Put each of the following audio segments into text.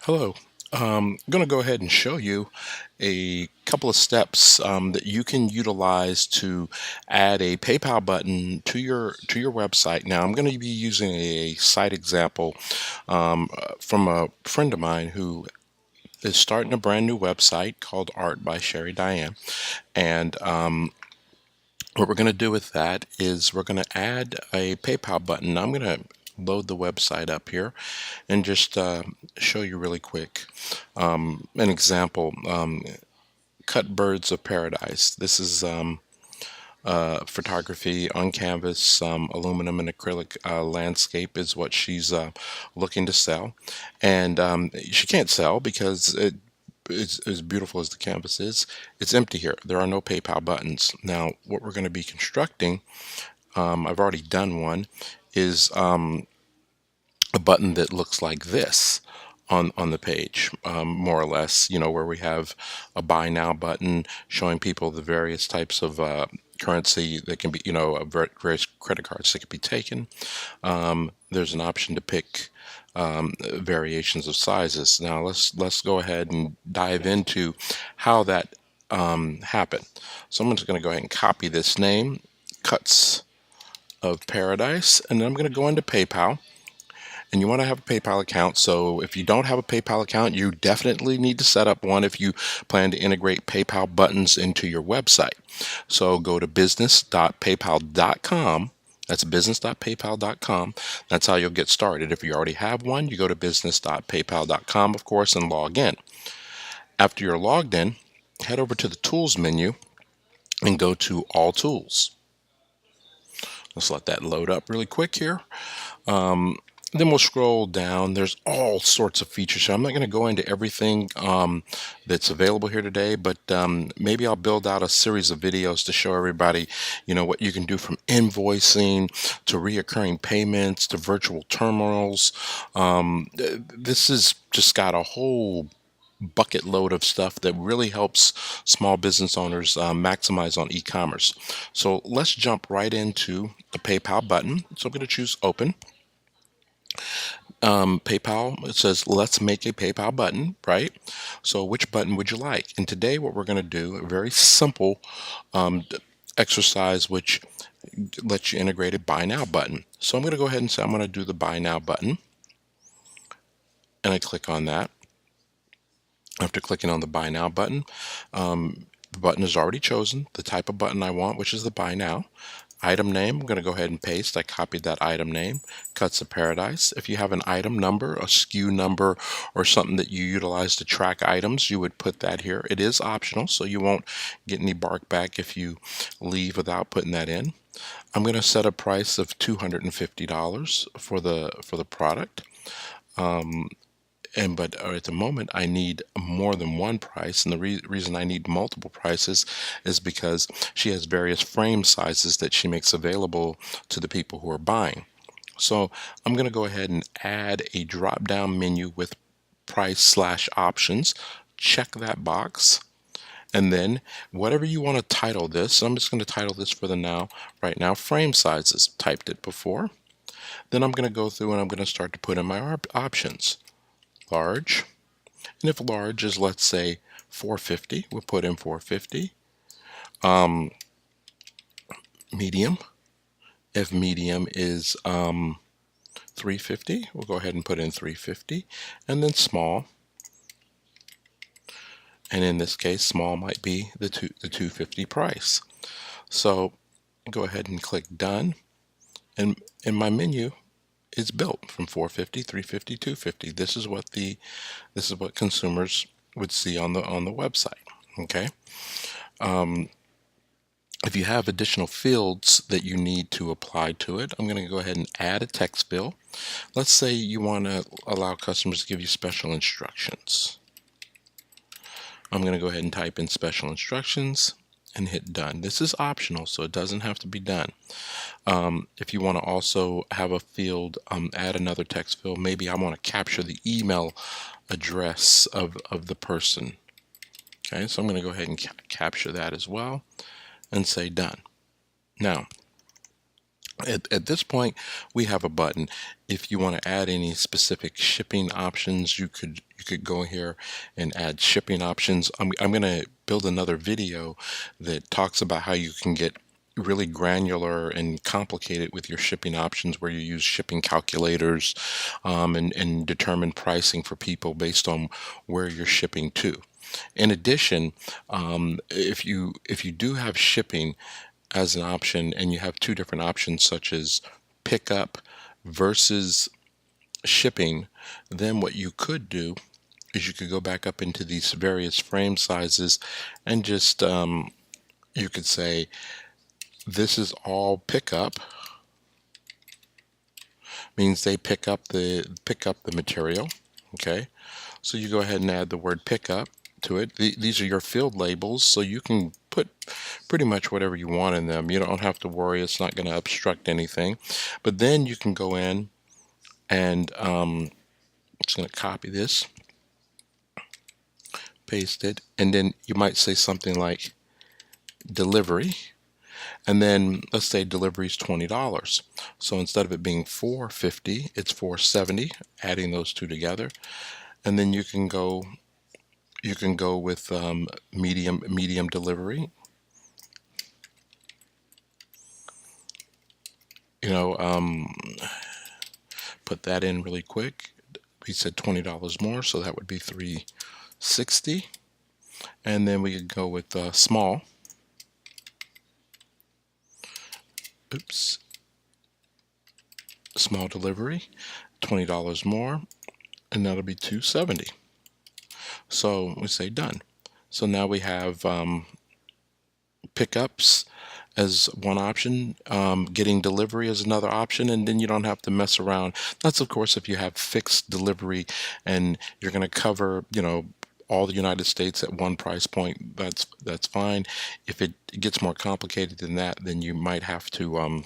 Hello. I'm going to go ahead and show you a couple of steps that you can utilize to add a PayPal button to your website. Now, I'm going to be using a site example from a friend of mine who is starting a brand new website called Art by Sherry Diane. And what we're going to do with that is we're going to add a PayPal button. Now, I'm going to load the website up here and just show you really quick an example. Cut Birds of Paradise. This is photography on canvas, aluminum and acrylic landscape is what she's looking to sell. And she can't sell because it's as beautiful as the canvas is. It's empty here. There are no PayPal buttons. Now, what we're going to be constructing, I've already done one, is a button that looks like this on the page, more or less, where we have a buy now button showing people the various types of currency that can be, various credit cards that can be taken. There's an option to pick variations of sizes. Now let's go ahead and dive into how that happened. So I'm just going to go ahead and copy this name, Cuts of Paradise, and then I'm going to go into PayPal. And you want to have a PayPal account. So if you don't have a PayPal account, you definitely need to set up one if you plan to integrate PayPal buttons into your website. So go to business.paypal.com. That's business.paypal.com. That's how you'll get started. If you already have one, you go to business.paypal.com, of course, and log in. After you're logged in, head over to the Tools menu and go to All Tools. Let's let that load up really quick here. Then we'll scroll down. There's all sorts of features. So I'm not going to go into everything that's available here today, but maybe I'll build out a series of videos to show everybody, what you can do from invoicing to reoccurring payments to virtual terminals. This has just got a whole bucket load of stuff that really helps small business owners maximize on e-commerce. So let's jump right into the PayPal button. So I'm going to choose Open. PayPal, it says let's make a PayPal button, right? So which button would you like? And today what we're going to do, a very simple um, exercise which lets you integrate a buy now button. So I'm going to go ahead and say I'm going to do the buy now button, and I click on that. After clicking on the buy now button, the button is already chosen, the type of button I want, which is the buy now. Item name, I'm going to go ahead and paste. I copied that item name, Cuts of Paradise. If you have an item number, a SKU number, or something that you utilize to track items, you would put that here. It is optional, so you won't get any bark back if you leave without putting that in. I'm going to set a price of $250 for the product. But at the moment I need more than one price, and the reason I need multiple prices is because she has various frame sizes that she makes available to the people who are buying. So I'm going to go ahead and add a drop down menu with price/options. Check that box, and then whatever you want to title this, I'm just going to title this for the right now frame sizes. Typed it before. Then I'm going to go through and I'm going to start to put in my options. Large, and if large is, let's say, 450, we'll put in 450. Medium, if medium is 350, we'll go ahead and put in 350. And then small, and in this case small might be the 250 price. So go ahead and click done, and in my menu it's built from 450, 350, 250. This is what consumers would see on the website. Okay. If you have additional fields that you need to apply to it, I'm going to go ahead and add a text field. Let's say you want to allow customers to give you special instructions. I'm going to go ahead and type in special instructions and hit done. This is optional, so it doesn't have to be done. If you want to also have a field, add another text field. Maybe I want to capture the email address of the person. Okay, so I'm going to go ahead and capture that as well and say done. Now, At this point, we have a button. If you want to add any specific shipping options, you could go here and add shipping options. I'm going to build another video that talks about how you can get really granular and complicated with your shipping options, where you use shipping calculators, and determine pricing for people based on where you're shipping to. In addition, if you do have shipping as an option, and you have two different options such as pickup versus shipping, then what you could do is you could go back up into these various frame sizes and just you could say this is all pickup, means they pick up the material. Okay, so you go ahead and add the word pickup to it. These are your field labels, so you can put pretty much whatever you want in them. You don't have to worry, it's not going to obstruct anything. But then you can go in and just going to copy this, paste it, and then you might say something like delivery. And then let's say delivery is $20. So instead of it being $4.50, it's $4.70, adding those two together. And then you can go with medium delivery. You know, put that in really quick. We said $20 more, so that would be $3.60. And then we could go with small. Oops. Small delivery, $20 more, and that'll be $2.70. So we say done. So now we have pickups as one option, getting delivery as another option, and then you don't have to mess around. That's of course if you have fixed delivery and you're going to cover, all the United States at one price point. That's fine. If it gets more complicated than that, then you might have to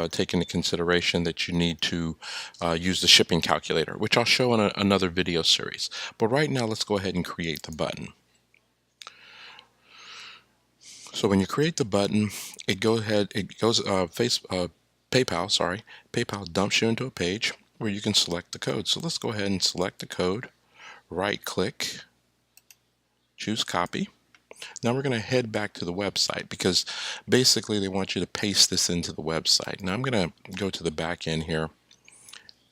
take into consideration that you need to use the shipping calculator, which I'll show in another video series. But right now, let's go ahead and create the button. So when you create the button, PayPal dumps you into a page where you can select the code. So let's go ahead and select the code, right click, choose copy. Now we're going to head back to the website because basically they want you to paste this into the website. Now I'm going to go to the back end here,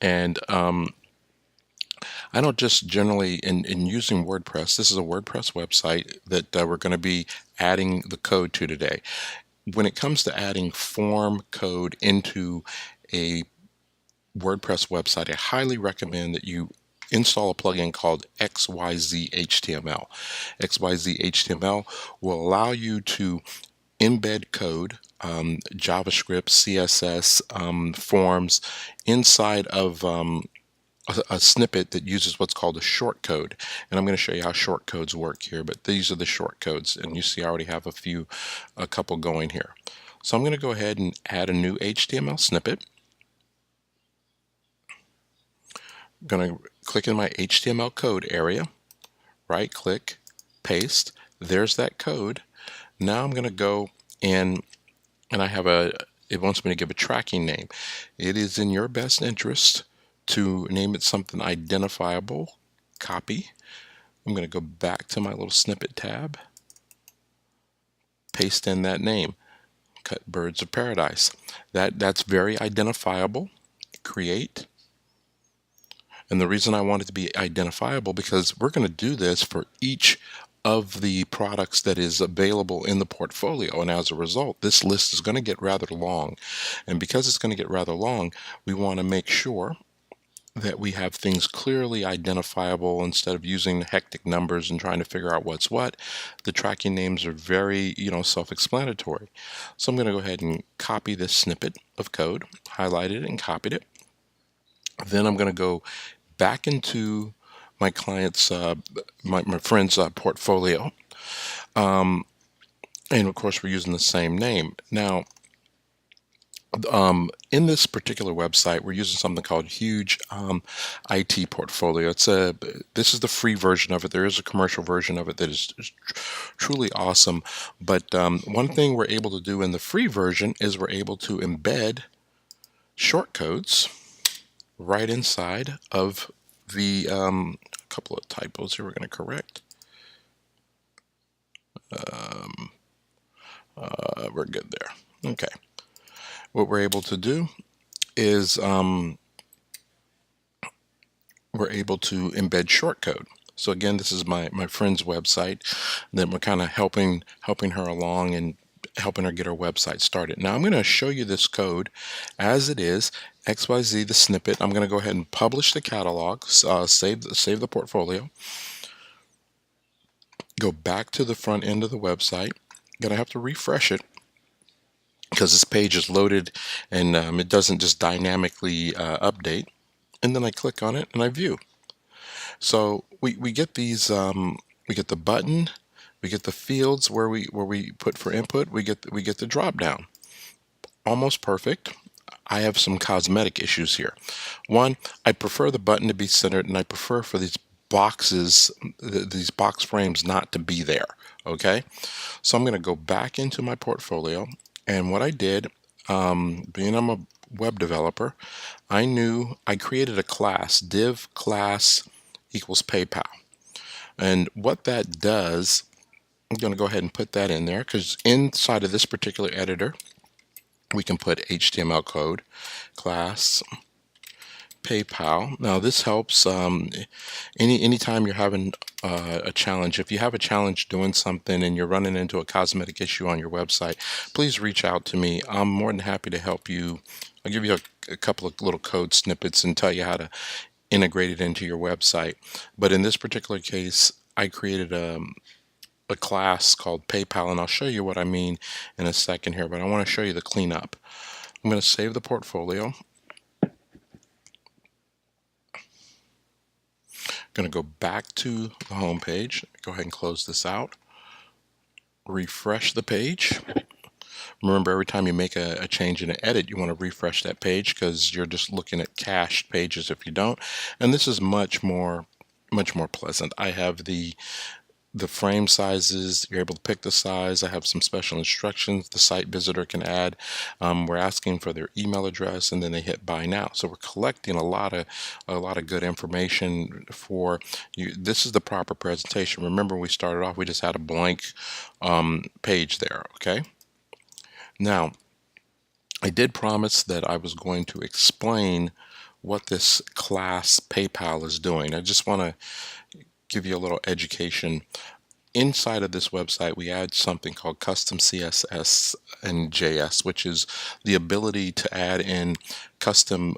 and I don't just generally, in using WordPress, this is a WordPress website that we're going to be adding the code to today. When it comes to adding form code into a WordPress website, I highly recommend that you install a plugin called XYZ HTML. XYZ HTML will allow you to embed code, JavaScript, CSS, forms inside of a snippet that uses what's called a shortcode. And I'm going to show you how shortcodes work here, but these are the shortcodes. And you see I already have a couple going here. So I'm going to go ahead and add a new HTML snippet. I'm going to click in my HTML code area, right click, paste. There's that code. Now I'm going to go in, and it wants me to give a tracking name. It is in your best interest to name it something identifiable. Copy. I'm going to go back to my little snippet tab, paste in that name, Cut Birds of Paradise. That's very identifiable. Create. And the reason I want it to be identifiable, because we're going to do this for each of the products that is available in the portfolio, and as a result this list is going to get rather long. And because it's going to get rather long, we want to make sure that we have things clearly identifiable instead of using hectic numbers and trying to figure out what's what. The tracking names are very, self-explanatory. So I'm going to go ahead and copy this snippet of code, highlight it and copied it. Then I'm going to go back into my client's, my friend's portfolio. And of course we're using the same name. Now, In this particular website, we're using something called Huge IT Portfolio. This is the free version of it. There is a commercial version of it that is truly awesome. But one thing we're able to do in the free version is we're able to embed shortcodes right inside of the couple of typos here we're going to correct. We're good there. Okay. What we're able to do is we're able to embed shortcode. So again, this is my friend's website. Then we're kind of helping her along and helping her get her website started. Now I'm going to show you this code as it is, XYZ the snippet. I'm going to go ahead and publish the catalog, save the portfolio, go back to the front end of the website. Gonna have to refresh it because this page is loaded and it doesn't just dynamically update. And then I click on it and I view. So we get these we get the button, we get the fields where we put for input, we get the drop down. Almost perfect. I have some cosmetic issues here. One, I prefer the button to be centered, and I prefer for these boxes, these box frames not to be there. Okay, so I'm going to go back into my portfolio, and what I did, being I'm a web developer, I created a class, div class equals PayPal. And what that does, I'm going to go ahead and put that in there because inside of this particular editor, we can put HTML code, class, PayPal. Now this helps anytime you're having a challenge. If you have a challenge doing something and you're running into a cosmetic issue on your website, please reach out to me. I'm more than happy to help you. I'll give you a couple of little code snippets and tell you how to integrate it into your website. But in this particular case, I created a class called PayPal, and I'll show you what I mean in a second here, but I want to show you the cleanup. I'm going to save the portfolio. Going to go back to the home page. Go ahead and close this out. Refresh the page. Remember, every time you make a change in an edit, you want to refresh that page because you're just looking at cached pages if you don't. And this is much more pleasant. I have the frame sizes. You're able to pick the size. I have some special instructions the site visitor can add. We're asking for their email address, and then they hit buy now. So we're collecting a lot of good information for you. This is the proper presentation. Remember, we started off, we just had a blank page there. Okay. Now, I did promise that I was going to explain what this class PayPal is doing. I just want to give you a little education. Inside of this website, we add something called custom CSS and JS, which is the ability to add in custom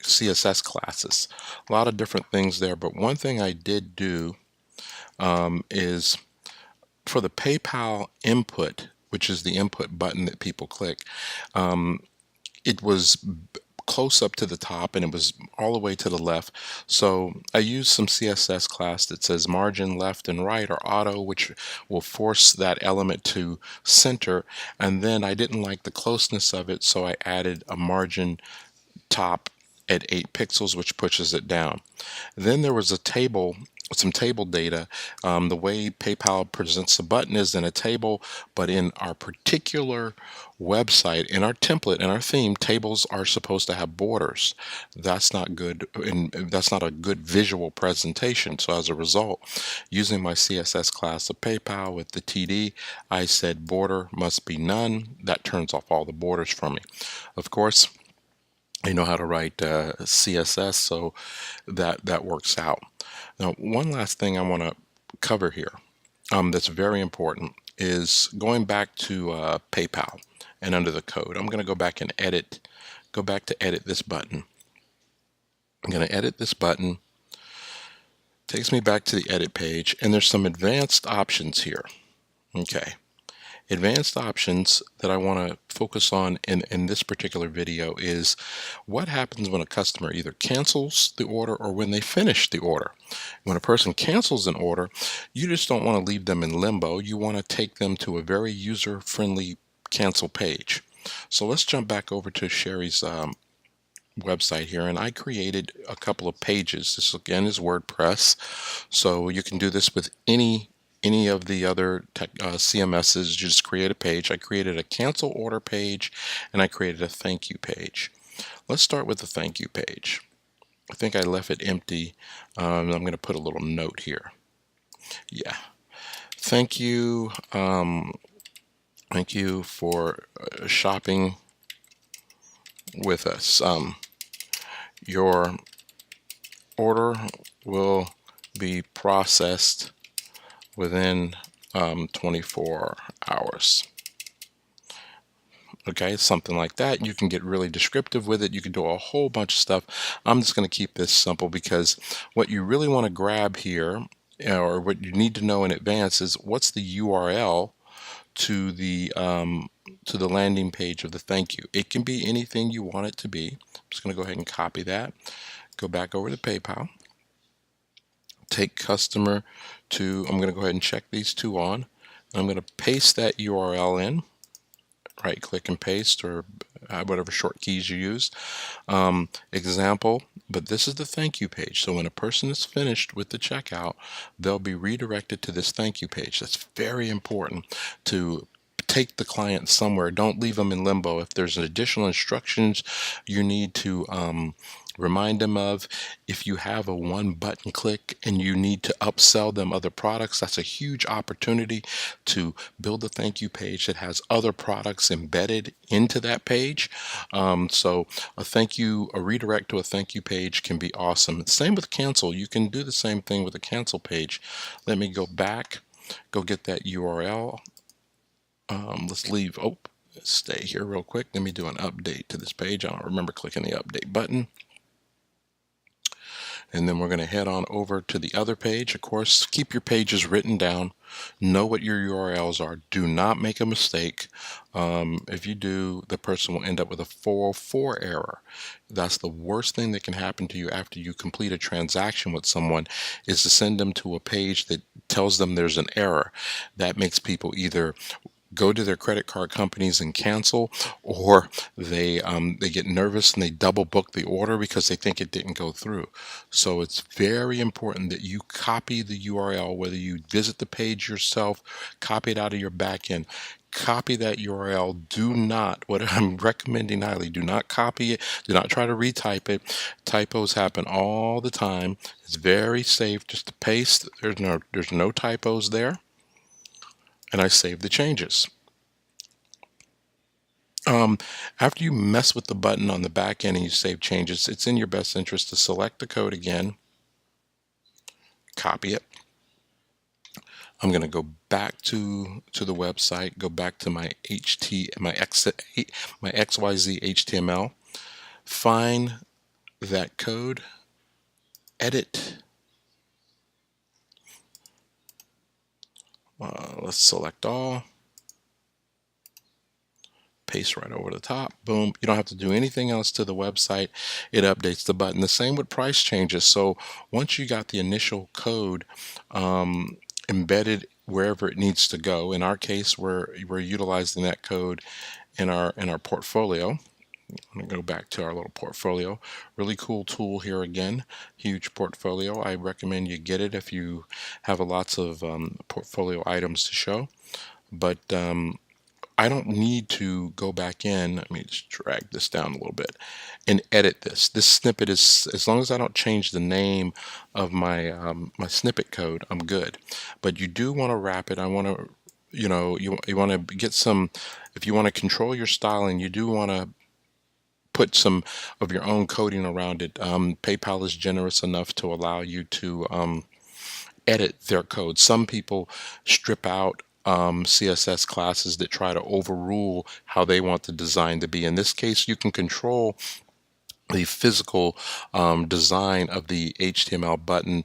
CSS classes. A lot of different things there, but one thing I did do is for the PayPal input, which is the input button that people click. It was close up to the top and it was all the way to the left. So I used some CSS class that says margin left and right or auto, which will force that element to center. And then I didn't like the closeness of it, so I added a margin top at 8 pixels, which pushes it down. Then there was some table data. The way PayPal presents the button is in a table, but in our particular website, in our template, in our theme, tables are supposed to have borders. That's not good, and that's not a good visual presentation. So as a result, using my CSS class of PayPal with the TD, I said border must be none. That turns off all the borders for me. Of course, I know how to write CSS, so that works out. Now, one last thing I want to cover here that's very important is going back to PayPal and under the code. I'm going to go back and go back to edit this button. I'm going to edit this button. Takes me back to the edit page, and there's some advanced options here. Okay. Advanced options that I want to focus on in this particular video is what happens when a customer either cancels the order or when they finish the order. When a person cancels an order, you just don't want to leave them in limbo. You want to take them to a very user-friendly cancel page. So let's jump back over to Sherry's website here, and I created a couple of pages. This again is WordPress, so you can do this with any of the other CMSs. You just create a page. I created a cancel order page, and I created a thank you page. Let's start with the thank you page. I think I left it empty. I'm going to put a little note here. Yeah, thank you. Thank you for shopping with us. Your order will be processed within 24 hours. Okay, something like that. You can get really descriptive with it. You can do a whole bunch of stuff. I'm just going to keep this simple because what you really want to grab here, or what you need to know in advance, is what's the URL to the landing page of the thank you. It can be anything you want it to be. I'm just going to go ahead and copy that. Go back over to PayPal. Take customer to, I'm going to go ahead and check these two on. I'm going to paste that URL in. Right click and paste, or whatever short keys you use. Example, but this is the thank you page. So when a person is finished with the checkout, they'll be redirected to this thank you page. That's very important to take the client somewhere. Don't leave them in limbo. If there's additional instructions you need to remind them of, if you have a one button click and you need to upsell them other products, that's a huge opportunity to build a thank you page that has other products embedded into that page. So a redirect to a thank you page can be awesome. Same with cancel. You can do the same thing with a cancel page. Let me go back, go get that URL. Let's stay here real quick. Let me do an update to this page. I don't remember clicking the update button. And then we're going to head on over to the other page. Of course, keep your pages written down. Know what your URLs are. Do not make a mistake. If you do, the person will end up with a 404 error. That's the worst thing that can happen to you after you complete a transaction with someone, is to send them to a page that tells them there's an error. That makes people either go to their credit card companies and cancel, or they get nervous and they double book the order because they think it didn't go through. So it's very important that you copy the URL, whether you visit the page yourself, copy it out of your backend. Copy that URL. Do not, what I'm recommending highly, do not copy it. Do not try to retype it. Typos happen all the time. It's very safe just to paste. There's no typos there. And I save the changes. After you mess with the button on the back end and you save changes, it's in your best interest to select the code again, copy it. I'm going to go back to the website, go back to my XYZ HTML, find that code, edit. Let's select all. Paste right over the top. Boom. You don't have to do anything else to the website. It updates the button. The same with price changes. So once you got the initial code embedded wherever it needs to go, in our case we're utilizing that code in our portfolio. I'm going to go back to our little portfolio. Really cool tool here again. Huge portfolio. I recommend you get it if you have lots of portfolio items to show. But I don't need to go back in. Let me just drag this down a little bit and edit this. This snippet is, as long as I don't change the name of my my snippet code, I'm good. But you do want to wrap it. I want to, you want to get some, if you want to control your styling, you do want to put some of your own coding around it. PayPal is generous enough to allow you to edit their code. Some people strip out CSS classes that try to overrule how they want the design to be. In this case, you can control the physical design of the HTML button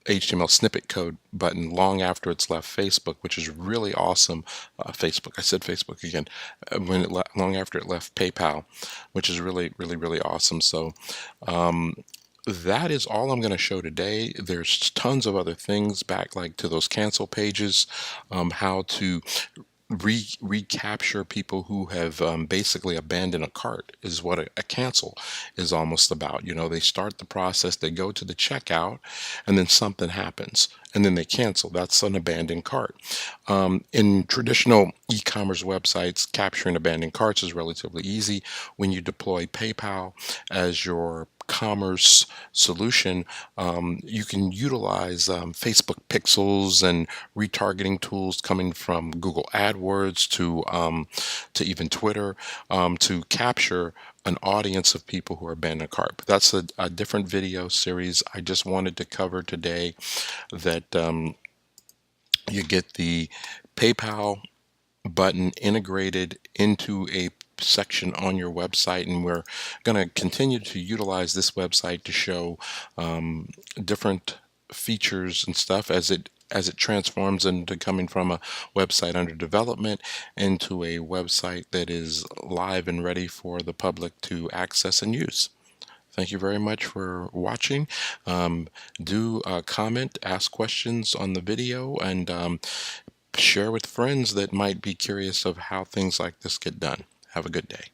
HTML snippet code button long after it's left Facebook, which is really awesome. Facebook, I said Facebook again, long after it left PayPal, which is really, really, really awesome. So that is all I'm going to show today. There's tons of other things back, like to those cancel pages, how to recapture people who have basically abandoned a cart is what a cancel is almost about. You know, they start the process, they go to the checkout, and then something happens, and then they cancel. That's an abandoned cart. In traditional e-commerce websites, capturing abandoned carts is relatively easy. When you deploy PayPal as your commerce solution, you can utilize Facebook pixels and retargeting tools coming from Google AdWords to even Twitter, to capture an audience of people who are abandoned a cart. But that's a different video series. I just wanted to cover today that you get the PayPal button integrated into a section on your website, and we're going to continue to utilize this website to show different features and stuff as it transforms into coming from a website under development into a website that is live and ready for the public to access and use. Thank you very much for watching. Do comment, ask questions on the video, and share with friends that might be curious of how things like this get done. Have a good day.